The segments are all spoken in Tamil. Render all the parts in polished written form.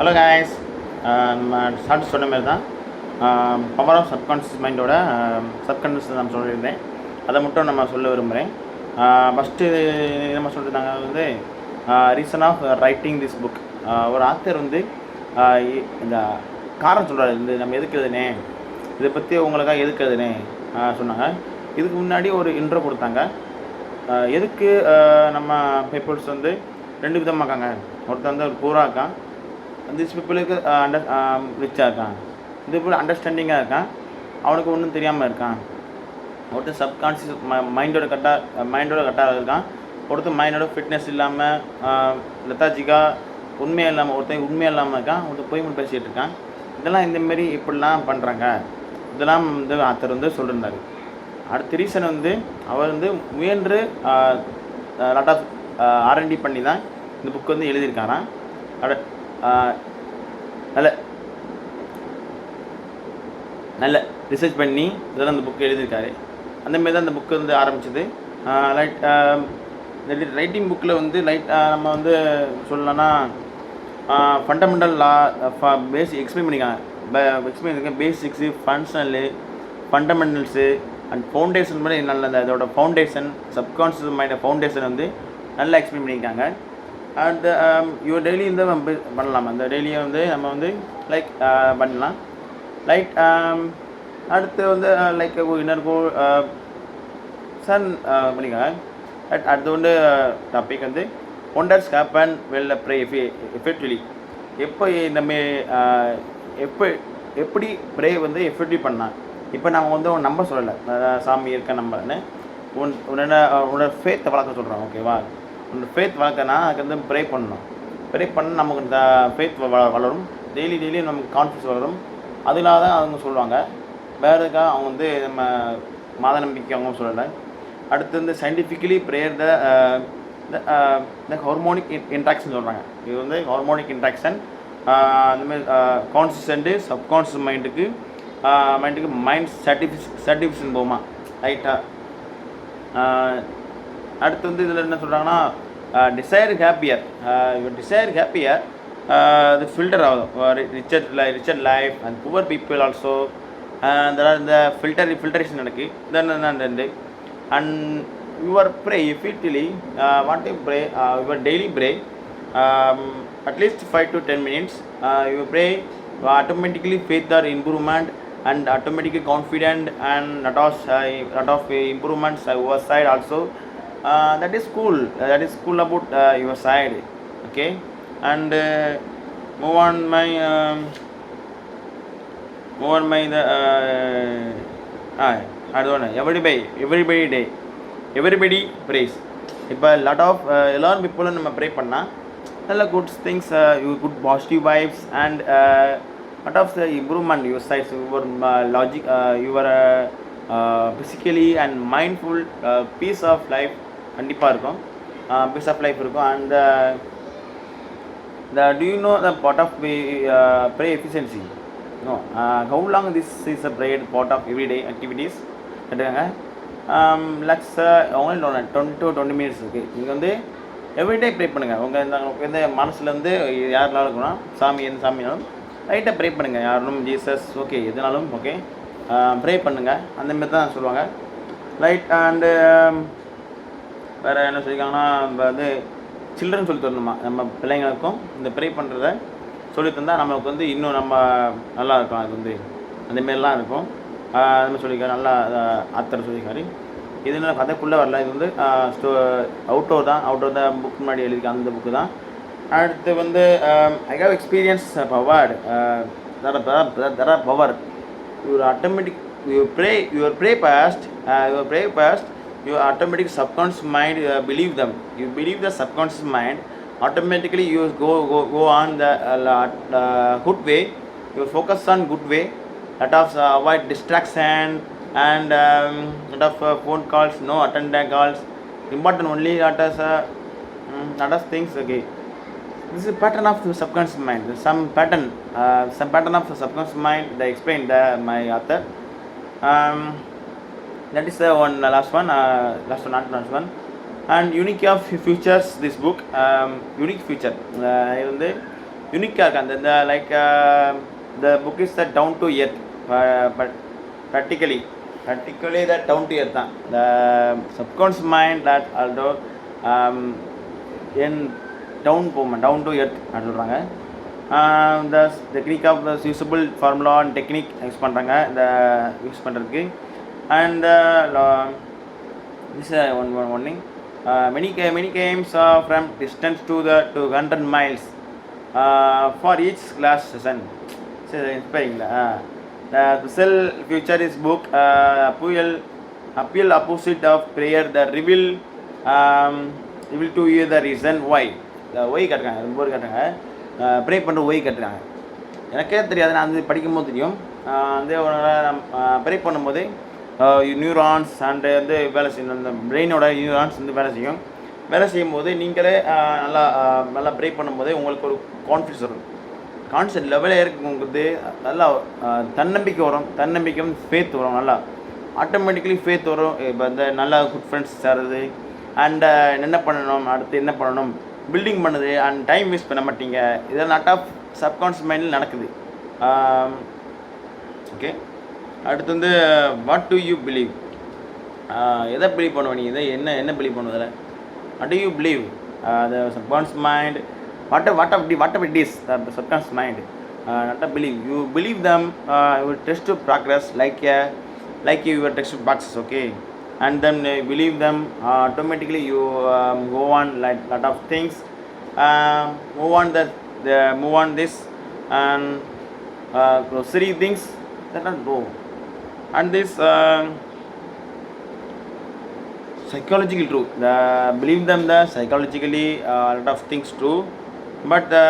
ஹலோ காய்ஸ், நம்ம ஸ்டார்ட் சொன்ன மாதிரி தான் பவர் ஆஃப் சப்கான்ஷியஸ் மைண்டோட சப்கான்ஷியஸ் நான் சொல்லியிருந்தேன். அதை மட்டும் நம்ம சொல்ல விரும்புகிறேன். ஃபஸ்ட்டு நம்ம சொல்லியிருந்தாங்க வந்து reason of writing this book. ஒரு ஆத்தர் வந்து இந்த காரணம் சொல்கிறார், இந்த நம்ம எதுக்கு எழுதுனே, இதை பற்றி உங்களுக்காக எதுக்கு எழுதுனே சொன்னாங்க. இதுக்கு முன்னாடி ஒரு இன்ட்ரோ கொடுத்தாங்க. எதுக்கு நம்ம பீப்புள்ஸ் வந்து ரெண்டு விதமாக இருக்காங்க. ஒருத்தர் வந்து ஒரு பூரா இருக்கான், திஸ் பீப்புளுக்கு ரிச்சாக இருக்கான். இது போல் அண்டர்ஸ்டாண்டிங்காக இருக்கான், அவனுக்கு ஒன்றும் தெரியாமல் இருக்கான். ஒருத்தர் சப்கான்ஷியஸ் மைண்டோட கட்டாக இருக்கான். ஒருத்தர் மைண்டோட ஃபிட்னஸ் இல்லாமல் லெத்தாஜிக்காக உண்மையாக இல்லாமல், ஒருத்தர் உண்மையாக இல்லாமல் இருக்கான், ஒருத்தர் பொய் மட்டும் பேசிகிட்டு இருக்கான். இதெல்லாம் இந்தமாரி இப்படிலாம் பண்ணுறாங்க. இதெல்லாம் வந்து ஆத்தர் வந்து சொல்லியிருந்தார். அடுத்த ரீசன் வந்து அவர் வந்து முயன்று லாட் ஆஃப் R&D பண்ணி தான் இந்த புக் வந்து எழுதியிருக்காராம். நல்ல ரிசர்ச் பண்ணி இதெல்லாம் அந்த புக்கு எழுதியிருக்காரு. அந்தமாரி தான் அந்த புக்கு வந்து ஆரம்பிச்சது. ரைட்டிங் புக்கில் வந்து நம்ம வந்து சொல்லலாம்னா ஃபண்டமெண்டல் லா பேசிக் எக்ஸ்பிளைன் பண்ணியிருக்காங்க. பேசிக்ஸு, ஃபங்க்ஷனலு, ஃபண்டமெண்டல்ஸு அண்ட் ஃபவுண்டேஷன் மாதிரி நல்ல அதோட ஃபவுண்டேஷன், சப்கான்ஷியஸ் மைண்ட் ஃபவுண்டேஷன் வந்து நல்லா எக்ஸ்பிளைன் பண்ணியிருக்காங்க. அண்ட் இவர் டெய்லி வந்து பண்ணலாம். அந்த டெய்லியை வந்து நம்ம வந்து பண்ணலாம். அடுத்து வந்து இன்னர் கோல் சன் பண்ணிக்காங்க. அடுத்து வந்து டாபிக் வந்து ஒண்டர்ஸ் ஹேப்பன் வெல் ப்ரே எஃபெக்ட்விலி. எப்போ நம்ம எப்படி ப்ரே வந்து எஃபெக்ட்லி பண்ணால். இப்போ நாங்கள் வந்து உன் நம்ப சொல்லலை, சாமி இருக்க நம்பர்னு உன்னோட ஃபேத்தை வளர்க்க சொல்கிறோம். ஓகேவா? உன்னோட ஃபேத் வளர்க்கனா அதுக்கு வந்து ப்ரே பண்ணணும். ப்ரே பண்ண நமக்கு இந்த ஃபேத் வளரும். டெய்லி நமக்கு கான்ஃபிடன்ஸ் வளரும். அதனால தான் அவங்க சொல்லுவாங்க. வேறுக்காக அவங்க வந்து நம்ம மாத நம்பிக்கை அவங்க சொல்லலை. அடுத்து வந்து சயின்டிஃபிக்கலி ப்ரேயர் த ஹார்மோனிக் இன்ட்ராக்ஷன் சொல்கிறாங்க. இது வந்து ஹார்மோனிக் இன்ட்ராக்ஷன். அந்தமாதிரி கான்சியஸ் சப்கான்ஷியஸ் மைண்டுக்கு மைண்ட் சர்டிஃபிகேஷன் போகுமா ரைட்டாக. அடுத்து வந்து இதில் என்ன சொல்கிறாங்கன்னா டிசைர் ஹாப்பியர் அது ஃபில்டர் ஆகும். Richard life and poor people also இந்த ஃபில்டரேஷன் நடக்கு. Then and your pray effectively what you pray your daily pray at least 5 to 10 minutes. You pray automatically faith or improvement and automatically confident and lot of improvements your side also. That is cool about your side. Okay, and move on my the I don't know. Everybody prays. இப்போ லாட் ஆஃப் எல்லாரும் பீப்புளும் நம்ம ப்ரே பண்ணால் நல்ல good things, good positive vibes and lot of the improvement your sides, your logic, your physically and mindful peace of life கண்டிப்பாக இருக்கும். பீஸ் ஆஃப் லைஃப் இருக்கும். And do you know the part of pray efficiency? No. How long this is a prayer part of everyday activities? கேட்டுக்கோங்க. only 20 to 20 minutes இருக்குது. நீங்கள் வந்து எவ்ரிடே ப்ரே பண்ணுங்கள். உங்கள் இந்த மனசுலேருந்து யாருனாலும் இருக்கணும், எந்த சாமினாலும் ரைட்டாக ப்ரே பண்ணுங்கள். யாரும் ஜீசஸ் ஓகே எதுனாலும் ஓகே ப்ரே பண்ணுங்கள். அந்தமாரி தான் சொல்லுவாங்க. அண்டு வேறு என்ன சொல்லியிருக்காங்கன்னா வந்து சில்ட்ரன் சொல்லி தரணுமா. நம்ம பிள்ளைங்களுக்கும் இந்த ப்ரே பண்ணுறத சொல்லி தந்தால் நம்மளுக்கு வந்து இன்னும் நம்ம நல்லா இருக்கும். அது வந்து அந்தமாரிலாம் இருக்கும். அதுமாதிரி சொல்லியிருக்காரு. நல்லா ஆத்தர் சொல்லியிருக்காரு. இது நான் கதைக்குள்ளே வரல. இது வந்து அவுட்டோர் தான் புக் முன்னாடி எழுதியிருக்கேன். அந்த புக்கு தான். அடுத்து வந்து I have experience power power your automatic your pray past your automatic subconscious mind believe them. You believe the subconscious mind, automatically you go on the good way. You focus on good way. Lot of avoid distraction and lot of phone calls, no attend calls. Important only lot of things. Okay, this is pattern of the subconscious mind. Some pattern of the subconscious mind they explained my author. That is the last one, not last one. And unique of features this book, unique feature இது வந்து யூனிக்காக இருக்குது. அந்த இந்த like the book is the down to earth, but practically the down to earth தான். The subconscious mind that also in down to earth அப்படின்னு சொல்கிறாங்க. இந்த technique of the usable formula and technique use பண்ணுறாங்க இந்த யூஸ் பண்ணுறதுக்கு. And this one thing, many games from distance to 100 miles for each class session. So inspiring. The Cell Future is book appeal opposite of prayer, the reveal to you the reason why. The why கட்டுறாங்க, ரொம்ப கட்டுறாங்க, ப்ரே பண்ணுற ஒய் கட்டுறாங்க. எனக்கே தெரியாது, நான் வந்து படிக்கும்போது தெரியும். வந்து ப்ரே பண்ணும்போது நியூரான்ஸ் அண்டு வந்து வேலை செய்யணும், அந்த பிரெயினோட நியூரான்ஸ் வந்து வேலை செய்யும்போது நீங்களே நல்லா ப்ரே பண்ணும்போது உங்களுக்கு ஒரு கான்ஃபிடன்ஸ் வரும், கான்செப்ட் லெவலே இருக்குங்கிறது நல்லா தன்னம்பிக்கை வரும். தன்னம்பிக்கை ஃபேத் வரும், நல்லா ஆட்டோமேட்டிக்கலி ஃபேத் வரும். இப்போ இந்த நல்லா குட் ஃப்ரெண்ட்ஸ் சேர்றது அண்டு என்ன பண்ணணும், அடுத்து என்ன பண்ணணும், பில்டிங் பண்ணுது அண்ட் டைம் வேஸ்ட் பண்ண மாட்டீங்க. இதெல்லாம் நாட் ஆஃப் சப்கான்ஷியஸ் மைண்டில் நடக்குது. ஓகே, அடுத்து வந்து வாட் டு யூ பிலீவ், எதை பிலீவ் பண்ணுவ நீ, இதை என்ன பிலீவ் பண்ணுவதில், what do you believe the subconscious mind, what of it is the subconscious mind, not a believe, you believe them, you test to progress like your text boxes, okay, and then believe them, automatically you go on like lot of things, move on this and grocery things that are go. And this psychological true, believe them the psychologically lot of things true, but the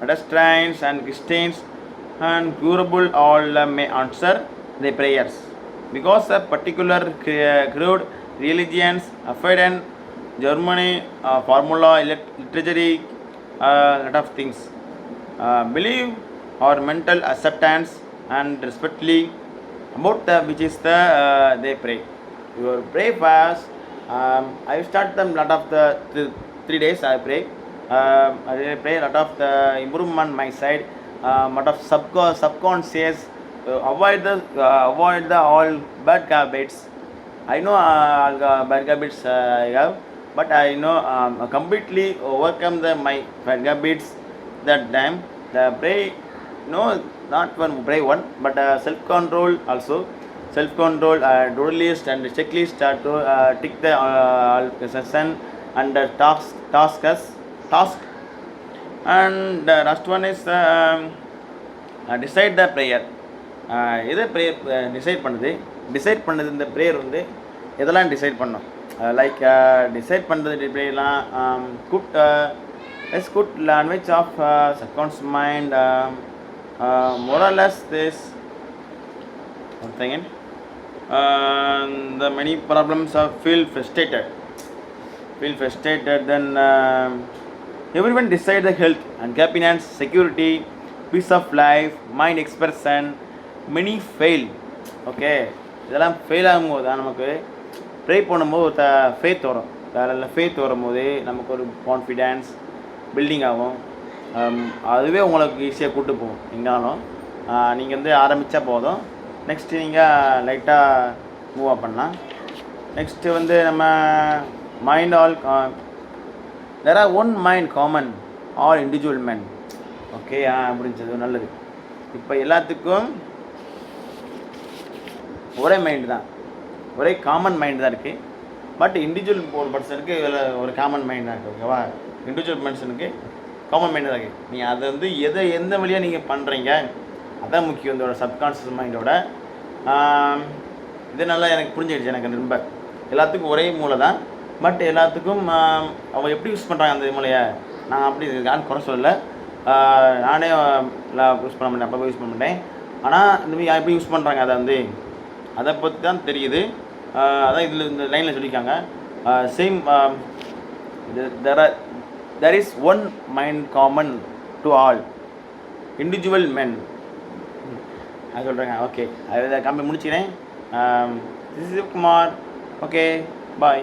pedestrians and Christians and curable all may answer their prayers because a particular crude religions affect and Germany formula literature lot of things, believe or mental acceptance and respectfully about the which is the they pray. You pray fast. I start them lot of the 3 days I pray. I pray a lot of the improvement my side, lot of subconscious, avoid the all bad habits. I know all bad habits I have, but I know completely overcome my bad habits that time. The pray, no, not one pray one, but self control also. Self control, to-do list and checklist to tick the session and task. And the last one is decide the prayer. எதை ப்ரேயர் டிசைட் பண்ணுது இந்த ப்ரேயர் வந்து எதெல்லாம் டிசைட் பண்ணோம், லைக் டிசைட் பண்ணுறது ப்ரேயர்லாம் good language of subconscious mind, more or less this one thing. The many problems are feel frustrated, then everyone decide the health and happiness, security, peace of life, mind expression, many fail. Okay, இதெல்லாம் ஃபெயில் ஆகும்போது தான் நமக்கு ப்ரே பண்ணும்போது ஒரு ஃபேத் வரும். அதில் ஃபேத் வரும்போது நமக்கு ஒரு கான்ஃபிடென்ஸ் பில்டிங் ஆகும். அதுவே உங்களுக்கு ஈஸியாக கூட்டு போகும். எங்கேனாலும் நீங்கள் வந்து ஆரம்பித்தா போதும், நெக்ஸ்ட்டு நீங்கள் லைட்டாக மூவ் அப் பண்ணலாம். நெக்ஸ்ட்டு வந்து நம்ம mind all there are one mind common all individual men. Okay, அப்படின்றது நல்லது. இப்போ எல்லாத்துக்கும் ஒரே மைண்டு தான், ஒரே காமன் மைண்டு தான் இருக்குது. பட் இண்டிவிஜுவல் ஒரு பர்சனுக்கு ஒரு காமன் மைண்ட் தான் இருக்குது. ஓகேவா, இண்டிவிஜுவல் பர்சனுக்கு காமன் மைண்டு தான் இருக்குது. நீங்கள் அதை வந்து எந்த வழியாக நீங்கள் பண்ணுறீங்க அதான் முக்கியம். இதோட சப்கான்ஷியஸ் மைண்டோட இது நல்லா எனக்கு புரிஞ்சிடுச்சு. எனக்கு ரொம்ப எல்லாத்துக்கும் ஒரே மூளை தான், பட் எல்லாத்துக்கும் அவங்க எப்படி யூஸ் பண்ணுறாங்க அந்த மூலையை நான் அப்படி யாரும் குறை சொல்லலை. நானே யூஸ் பண்ண மாட்டேன், அப்போ யூஸ் பண்ண மாட்டேன். ஆனால் இந்த மாதிரி எப்படி யூஸ் பண்ணுறாங்க அதை பற்றி தான் தெரியுது. அதான் இதில் இந்த லைனில் சொல்லியிருக்காங்க. Same there is one mind common to all individual men. அது சொல்கிறேங்க. ஓகே, அதை கம்பி முடிச்சுக்கிறேன். This is Kumar. Okay, bye.